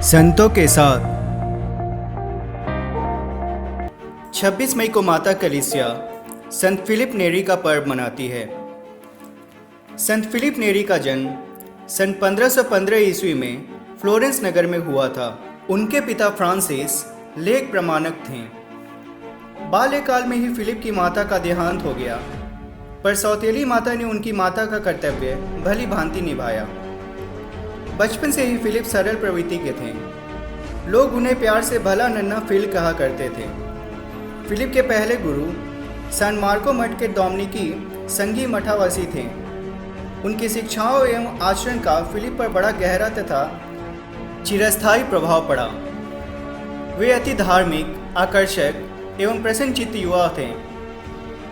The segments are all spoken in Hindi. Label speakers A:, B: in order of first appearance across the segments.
A: संतों के साथ 26 मई को माता कलीसिया संत फिलिप नेरी का पर्व मनाती है। संत फिलिप नेरी का जन्म सन 1515 ईस्वी में फ्लोरेंस नगर में हुआ था। उनके पिता फ्रांसिस लेख प्रमाणक थे। बाल्यकाल में ही फिलिप की माता का देहांत हो गया, पर सौतेली माता ने उनकी माता का कर्तव्य भली भांति निभाया। बचपन से ही फिलिप सरल प्रवृत्ति के थे। लोग उन्हें प्यार से भला नन्ना फिल कहा करते थे। फिलिप के पहले गुरु सान मार्को मठ के डोमिनिकी संगी मठावासी थे। उनकी शिक्षाओं एवं आचरण का फिलिप पर बड़ा गहरा तथा चिरस्थायी प्रभाव पड़ा। वे अति धार्मिक, आकर्षक एवं प्रसन्नचित्त युवा थे।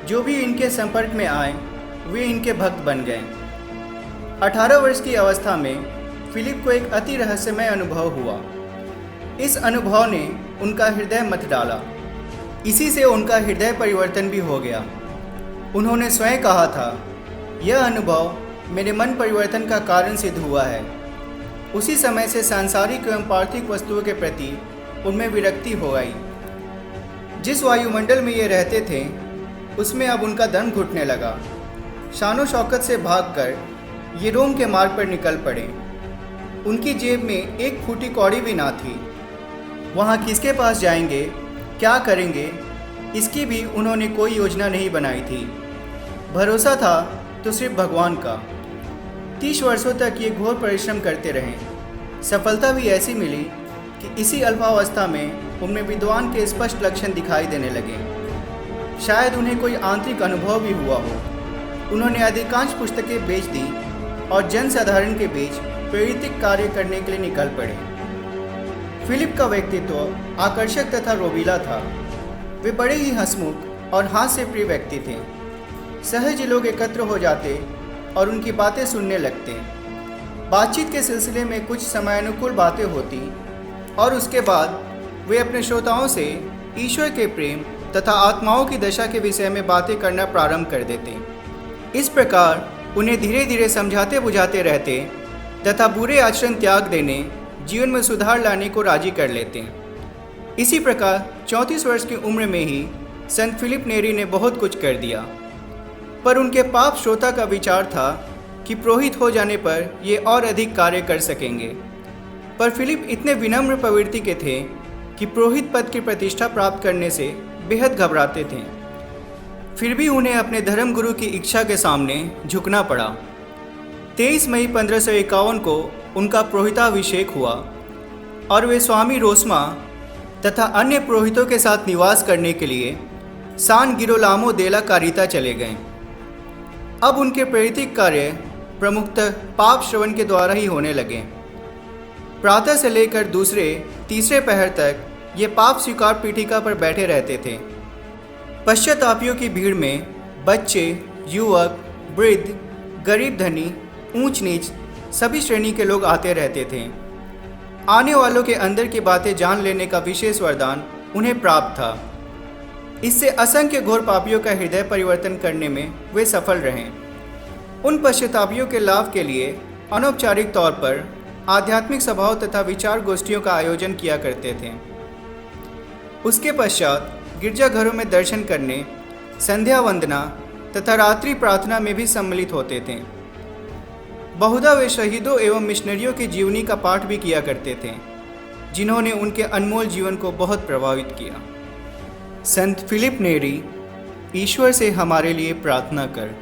A: जो भी इनके संपर्क में आए वे इनके भक्त बन गए। 18 वर्ष की अवस्था में फिलिप को एक अति रहस्यमय अनुभव हुआ। इस अनुभव ने उनका हृदय मथ डाला। इसी से उनका हृदय परिवर्तन भी हो गया। उन्होंने स्वयं कहा था, यह अनुभव मेरे मन परिवर्तन का कारण सिद्ध हुआ है। उसी समय से सांसारिक एवं पार्थिव वस्तुओं के प्रति उनमें विरक्ति हो गई। जिस वायुमंडल में ये रहते थे उसमें अब उनका दम घुटने लगा। शानो शौकत से भागकर ये रोम के मार्ग पर निकल पड़े। उनकी जेब में एक फूटी कौड़ी भी ना थी। वहाँ किसके पास जाएंगे, क्या करेंगे, इसकी भी उन्होंने कोई योजना नहीं बनाई थी। भरोसा था तो सिर्फ भगवान का। 30 वर्षों तक ये घोर परिश्रम करते रहे। सफलता भी ऐसी मिली कि इसी अल्पावस्था में उनमें विद्वान के स्पष्ट लक्षण दिखाई देने लगे। शायद उन्हें कोई आंतरिक अनुभव भी हुआ हो। उन्होंने अधिकांश पुस्तकें बेच दी और जनसाधारण के बीच प्रेरित कार्य करने के लिए निकल पड़े। फिलिप का व्यक्तित्व आकर्षक तथा रोबीला था। वे बड़े ही हंसमुख और हास्य प्रिय व्यक्ति थे। सहज लोग एकत्र हो जाते और उनकी बातें सुनने लगते। बातचीत के सिलसिले में कुछ समयानुकूल बातें होती और उसके बाद वे अपने श्रोताओं से ईश्वर के प्रेम तथा आत्माओं की दशा के विषय में बातें करना प्रारंभ कर देते। इस प्रकार उन्हें धीरे धीरे समझाते बुझाते रहते तथा बुरे आचरण त्याग देने, जीवन में सुधार लाने को राजी कर लेते। इसी प्रकार 34 वर्ष की उम्र में ही संत फिलिप नेरी ने बहुत कुछ कर दिया। पर उनके पाप श्रोता का विचार था कि पुरोहित हो जाने पर ये और अधिक कार्य कर सकेंगे। पर फिलिप इतने विनम्र प्रवृत्ति के थे कि पुरोहित पद की प्रतिष्ठा प्राप्त करने से बेहद घबराते थे। फिर भी उन्हें अपने धर्मगुरु की इच्छा के सामने झुकना पड़ा। 23 मई 1551 को उनका पुरोहिताभिषेक हुआ और वे स्वामी रोस्मा तथा अन्य पुरोहितों के साथ निवास करने के लिए सान गिरोलामो देला कारिता चले गए। अब उनके प्रेरित कार्य प्रमुखतः पाप श्रवण के द्वारा ही होने लगे। प्रातः से लेकर दूसरे तीसरे पहर तक ये पाप स्वीकार पीठिका पर बैठे रहते थे। पश्चातापियों की भीड़ में बच्चे, युवक, वृद्ध, गरीब, धनी, ऊंच नीच सभी श्रेणी के लोग आते रहते थे। आने वालों के अंदर की बातें जान लेने का विशेष वरदान उन्हें प्राप्त था। इससे असंख्य घोर पापियों का हृदय परिवर्तन करने में वे सफल रहे। उन पश्चातापियों के लाभ के लिए अनौपचारिक तौर पर आध्यात्मिक सभाओं तथा विचार गोष्ठियों का आयोजन किया करते थे। उसके पश्चात गिरजाघरों में दर्शन करने, संध्या वंदना तथा रात्रि प्रार्थना में भी सम्मिलित होते थे। बहुधा वे शहीदों एवं मिशनरियों की जीवनी का पाठ भी किया करते थे, जिन्होंने उनके अनमोल जीवन को बहुत प्रभावित किया। संत फिलिप नेरी, ईश्वर से हमारे लिए प्रार्थना कर।